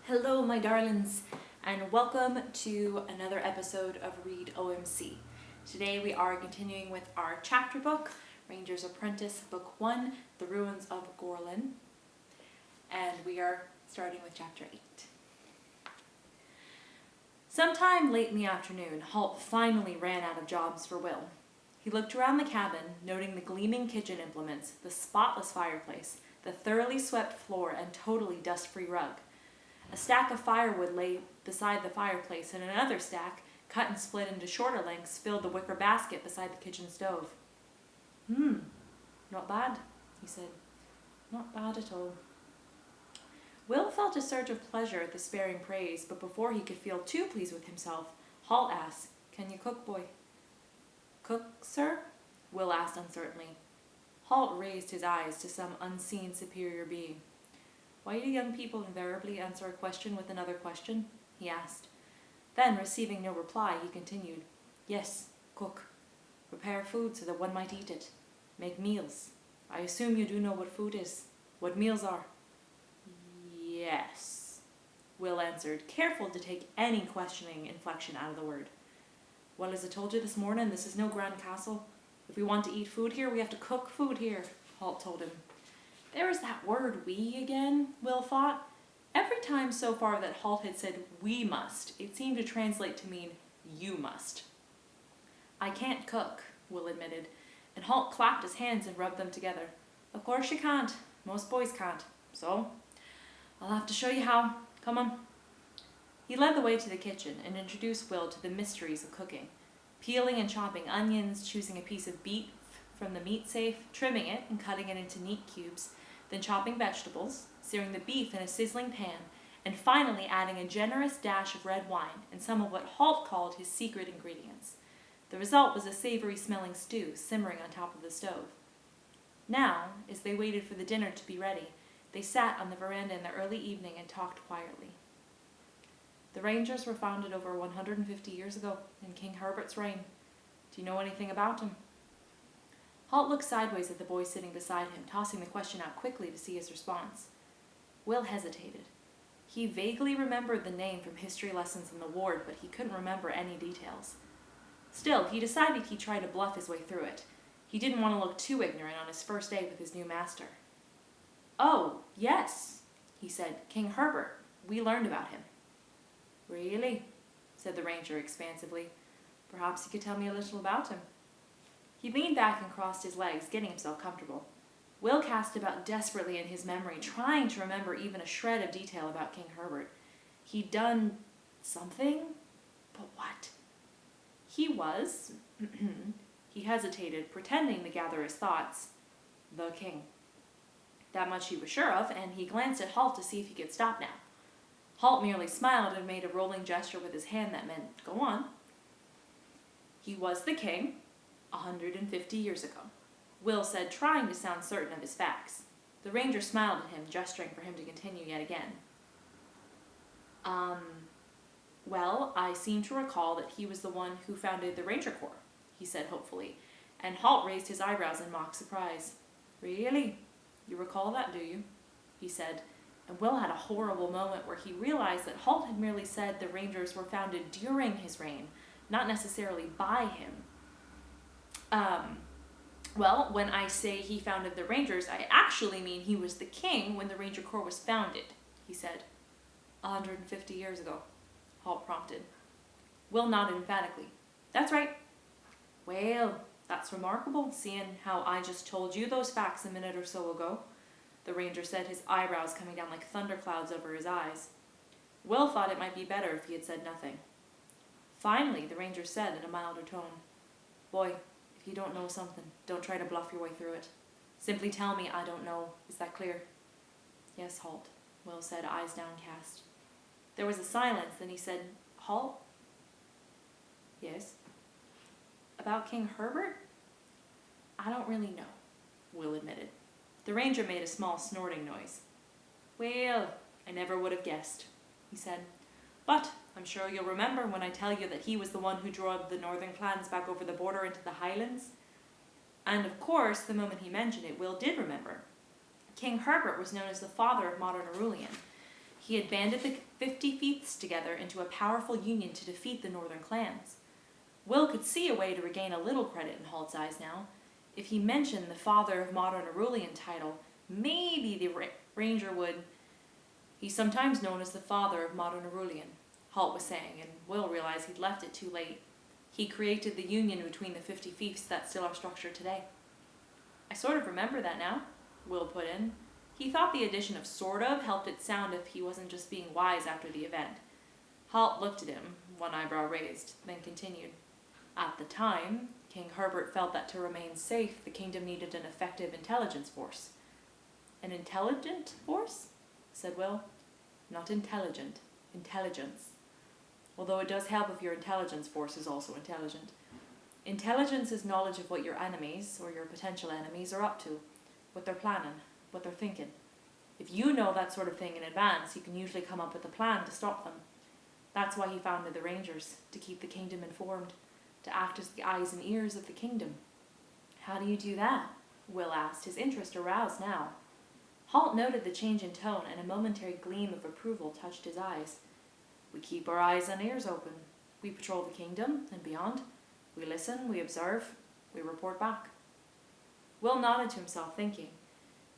Hello, my darlings, and welcome to another episode of Read OMC. Today we are continuing with our chapter book, Ranger's Apprentice, Book 1, The Ruins of Gorlan, and we are starting with Chapter 8. Sometime late in the afternoon, Halt finally ran out of jobs for Will. He looked around the cabin, noting the gleaming kitchen implements, the spotless fireplace, the thoroughly swept floor, and totally dust-free rug. A stack of firewood lay beside the fireplace, and another stack, cut and split into shorter lengths, filled the wicker basket beside the kitchen stove. Not bad, he said. Not bad at all. Will felt a surge of pleasure at the sparing praise, but before he could feel too pleased with himself, Halt asked, "Can you cook, boy?" "Cook, sir?" Will asked uncertainly. Halt raised his eyes to some unseen superior being. "Why do young people invariably answer a question with another question?" he asked. Then, receiving no reply, he continued, "Yes, cook. Prepare food so that one might eat it. Make meals. I assume you do know what food is, what meals are." "Yes," Will answered, careful to take any questioning inflection out of the word. "Well, as I told you this morning, this is no grand castle. If we want to eat food here, we have to cook food here," Halt told him. There was that word "we" again, Will thought. Every time so far that Halt had said "we must," it seemed to translate to mean "you must." "I can't cook," Will admitted, and Halt clapped his hands and rubbed them together. "Of course you can't. Most boys can't. So, I'll have to show you how. Come on." He led the way to the kitchen and introduced Will to the mysteries of cooking, peeling and chopping onions, choosing a piece of beef from the meat safe, trimming it and cutting it into neat cubes, then chopping vegetables, searing the beef in a sizzling pan, and finally adding a generous dash of red wine and some of what Halt called his secret ingredients. The result was a savory-smelling stew simmering on top of the stove. Now, as they waited for the dinner to be ready, they sat on the veranda in the early evening and talked quietly. "The Rangers were founded over 150 years ago, in King Herbert's reign. Do you know anything about him?" Halt looked sideways at the boy sitting beside him, tossing the question out quickly to see his response. Will hesitated. He vaguely remembered the name from history lessons in the ward, but he couldn't remember any details. Still, he decided he'd try to bluff his way through it. He didn't want to look too ignorant on his first day with his new master. "Oh, yes," he said. "King Herbert. We learned about him." "Really?" said the ranger expansively. "Perhaps you could tell me a little about him." He leaned back and crossed his legs, getting himself comfortable. Will cast about desperately in his memory, trying to remember even a shred of detail about King Herbert. He'd done something, but what? He was, he hesitated, pretending to gather his thoughts, the king. That much he was sure of, and he glanced at Halt to see if he could stop now. Halt merely smiled and made a rolling gesture with his hand that meant, "Go on." "He was the king 150 years ago," Will said, trying to sound certain of his facts. The ranger smiled at him, gesturing for him to continue yet again. Well, I seem to recall that he was the one who founded the Ranger Corps," he said hopefully, and Halt raised his eyebrows in mock surprise. "Really? You recall that, do you?" he said, and Will had a horrible moment where he realized that Halt had merely said the Rangers were founded during his reign, not necessarily by him. Well, when I say he founded the Rangers, I actually mean he was the king when the Ranger Corps was founded," he said. 150 years ago, Halt prompted. Will nodded emphatically. "That's right." "Well, that's remarkable, seeing how I just told you those facts a minute or so ago," the ranger said, his eyebrows coming down like thunderclouds over his eyes. Will thought it might be better if he had said nothing. Finally, the ranger said in a milder tone, "Boy, if you don't know something, don't try to bluff your way through it. Simply tell me I don't know. Is that clear?" "Yes, Halt," Will said, eyes downcast. There was a silence, then he said, "Halt?" "Yes?" "About King Herbert?" "I don't really know," Will admitted. The ranger made a small snorting noise. "Well, I never would have guessed," he said. "But I'm sure you'll remember when I tell you that he was the one who drove the northern clans back over the border into the Highlands." And of course, the moment he mentioned it, Will did remember. King Herbert was known as the father of modern Arulian. He had banded the 50 fiefs together into a powerful union to defeat the northern clans. Will could see a way to regain a little credit in Halt's eyes now. If he mentioned the father of modern Arulian title, maybe the ranger would... He's sometimes known as the father of modern Arulian, Halt was saying, and Will realized he'd left it too late. He created the union between the 50 fiefs that still are structured today. I sort of remember that now, Will put in. He thought the addition of sort of helped it sound if he wasn't just being wise after the event. Halt looked at him, one eyebrow raised, then continued. At the time, King Herbert felt that to remain safe, the kingdom needed an effective intelligence force. An intelligent force? Said Will. Not intelligent. Intelligence. Although it does help if your intelligence force is also intelligent. Intelligence is knowledge of what your enemies, or your potential enemies, are up to, what they're planning, what they're thinking. If you know that sort of thing in advance, you can usually come up with a plan to stop them. That's why he founded the Rangers, to keep the kingdom informed, to act as the eyes and ears of the kingdom. How do you do that? Will asked, his interest aroused now. Halt noted the change in tone, and a momentary gleam of approval touched his eyes. We keep our eyes and ears open. We patrol the kingdom and beyond. We listen, we observe, we report back. Will nodded to himself, thinking.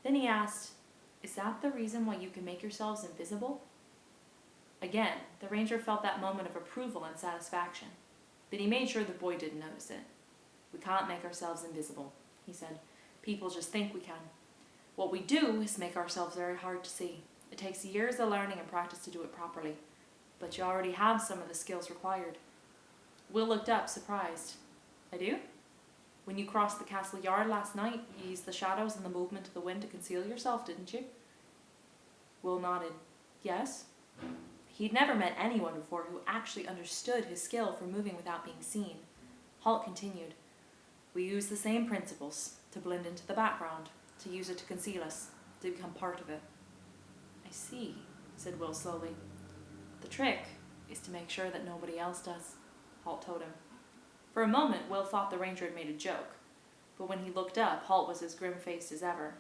Then he asked, Is that the reason why you can make yourselves invisible? Again, the ranger felt that moment of approval and satisfaction, but he made sure the boy didn't notice it. We can't make ourselves invisible, he said. People just think we can. What we do is make ourselves very hard to see. It takes years of learning and practice to do it properly, but you already have some of the skills required. Will looked up, surprised. I do? When you crossed the castle yard last night, you used the shadows and the movement of the wind to conceal yourself, didn't you? Will nodded. Yes. He'd never met anyone before who actually understood his skill for moving without being seen. Halt continued. We use the same principles, to blend into the background, to use it to conceal us, to become part of it. I see, said Will slowly. The trick is to make sure that nobody else does, Halt told him. For a moment, Will thought the ranger had made a joke, but when he looked up, Halt was as grim-faced as ever.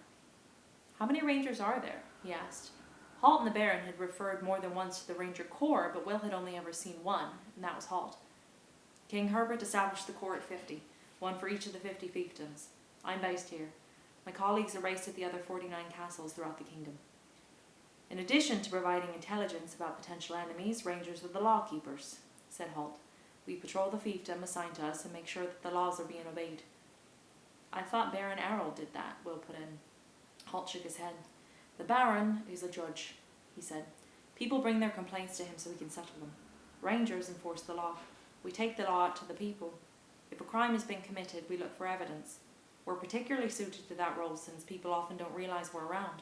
How many rangers are there? He asked. Halt and the Baron had referred more than once to the Ranger Corps, but Will had only ever seen one, and that was Halt. King Herbert established the Corps at 50, one for each of the 50 fiefdoms. I'm based here. My colleagues are based at the other 49 castles throughout the kingdom. In addition to providing intelligence about potential enemies, Rangers are the law keepers, said Halt. We patrol the fiefdom assigned to us and make sure that the laws are being obeyed. I thought Baron Errol did that, Will put in. Halt shook his head. The Baron is a judge, he said. People bring their complaints to him so he can settle them. Rangers enforce the law. We take the law out to the people. If a crime has been committed, we look for evidence. We're particularly suited to that role since people often don't realise we're around.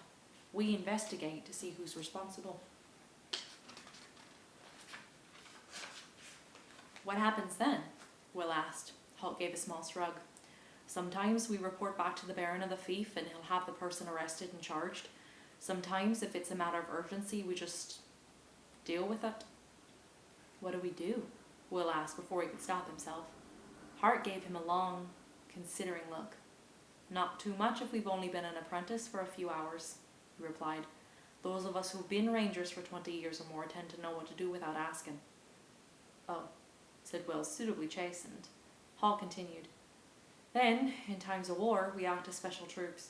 We investigate to see who's responsible. What happens then? Will asked. Halt gave a small shrug. Sometimes we report back to the Baron of the Fief and he'll have the person arrested and charged. Sometimes, if it's a matter of urgency, we just deal with it. What do we do? Will asked before he could stop himself. Hart gave him a long, considering look. Not too much if we've only been an apprentice for a few hours, he replied. Those of us who've been rangers for 20 years or more tend to know what to do without asking. Oh, said Will, suitably chastened. Hall continued. Then, in times of war, we act as special troops,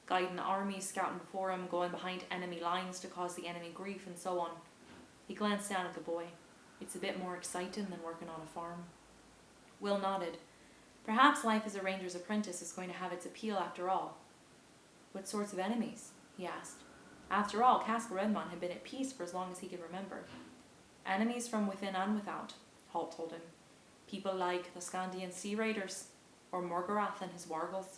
guiding armies, scouting before him, going behind enemy lines to cause the enemy grief, and so on. He glanced down at the boy. It's a bit more exciting than working on a farm. Will nodded. Perhaps life as a ranger's apprentice is going to have its appeal after all. What sorts of enemies? He asked. After all, Castle Redmond had been at peace for as long as he could remember. Enemies from within and without, Halt told him. People like the Scandian Sea Raiders, or Morgorath and his wargals.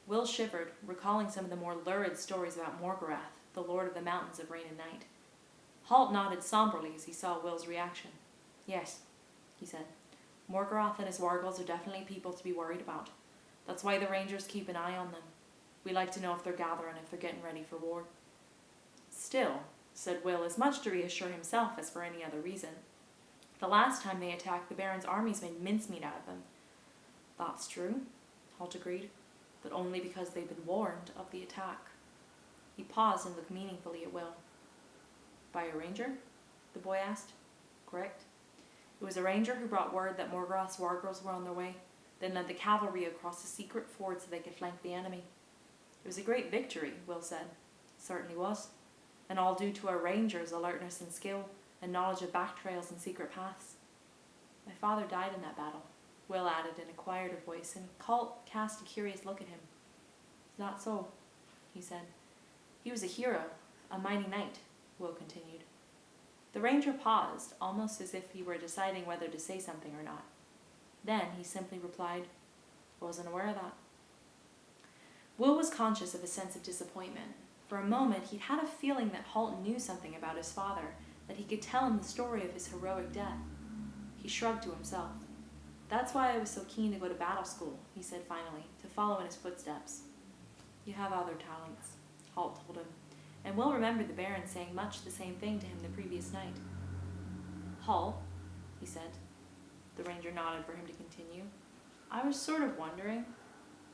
Will shivered, recalling some of the more lurid stories about Morgorath, the lord of the mountains of rain and night. Halt nodded somberly as he saw Will's reaction. Yes, he said. Morgorath and his wargals are definitely people to be worried about. That's why the rangers keep an eye on them. We like to know if they're gathering, if they're getting ready for war. Still, said Will, as much to reassure himself as for any other reason. The last time they attacked, the Baron's armies made mincemeat out of them. That's true, Halt agreed, but only because they'd been warned of the attack. He paused and looked meaningfully at Will. By a ranger? The boy asked. Correct. It was a ranger who brought word that Morgoth's wargirls were on their way, then led the cavalry across a secret ford so they could flank the enemy. It was a great victory, Will said. It certainly was. And all due to a ranger's alertness and skill, and knowledge of back trails and secret paths. My father died in that battle, Will added in a quieter voice, and Halt cast a curious look at him. Not so, he said. He was a hero, a mighty knight, Will continued. The ranger paused, almost as if he were deciding whether to say something or not. Then he simply replied, I wasn't aware of that. Will was conscious of a sense of disappointment. For a moment, he'd had a feeling that Halt knew something about his father, that he could tell him the story of his heroic death. He shrugged to himself. That's why I was so keen to go to battle school, he said finally, to follow in his footsteps. You have other talents, Halt told him, and Will remembered the Baron saying much the same thing to him the previous night. Halt, he said. The ranger nodded for him to continue. I was sort of wondering.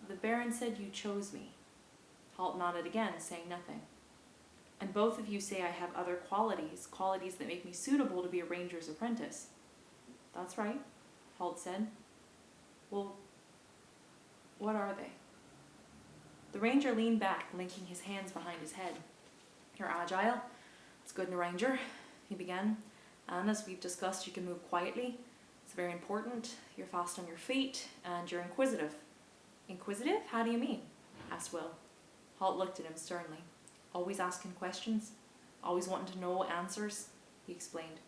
The Baron said you chose me. Halt nodded again, saying nothing. And both of you say I have other qualities that make me suitable to be a ranger's apprentice. That's right, Halt said. Well, what are they? The ranger leaned back, linking his hands behind his head. You're agile. It's good in a ranger, he began. And as we've discussed, you can move quietly. It's very important. You're fast on your feet, and you're inquisitive. Inquisitive? How do you mean? Asked Will. Halt looked at him sternly. Always asking questions. Always wanting to know answers, he explained.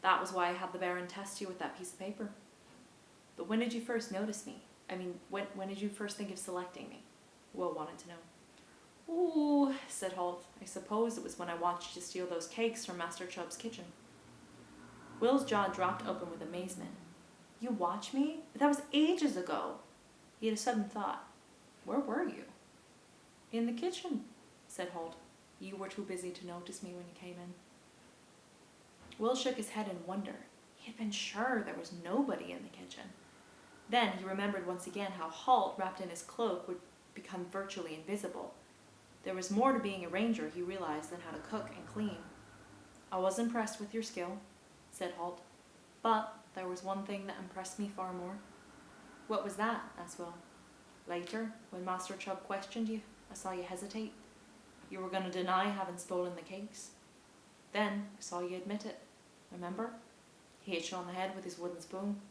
That was why I had the Baron test you with that piece of paper. But when did you first notice me? I mean, when did you first think of selecting me? Will wanted to know. Ooh, said Halt. I suppose it was when I watched you steal those cakes from Master Chubb's kitchen. Will's jaw dropped open with amazement. You watch me? But that was ages ago. He had a sudden thought. Where were you? In the kitchen, said Halt. You were too busy to notice me when you came in. Will shook his head in wonder. He had been sure there was nobody in the kitchen. Then he remembered once again how Halt, wrapped in his cloak, would become virtually invisible. There was more to being a ranger, he realized, than how to cook and clean. I was impressed with your skill, said Halt, but there was one thing that impressed me far more. What was that? Asked Will. Later, when Master Chubb questioned you, I saw you hesitate. You were going to deny having stolen the cakes. Then I saw you admit it. Remember? He hit you on the head with his wooden spoon.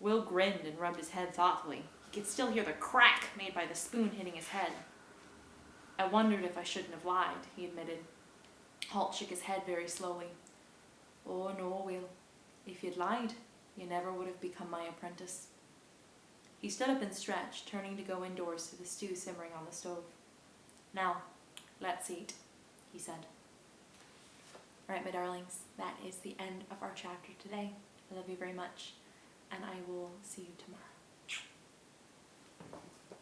Will grinned and rubbed his head thoughtfully. He could still hear the crack made by the spoon hitting his head. I wondered if I shouldn't have lied, he admitted. Halt shook his head very slowly. Oh no, Will. If you'd lied, you never would have become my apprentice. He stood up and stretched, turning to go indoors to the stew simmering on the stove. Now, let's eat, he said. All right, my darlings, that is the end of our chapter today. I love you very much, and I will see you tomorrow.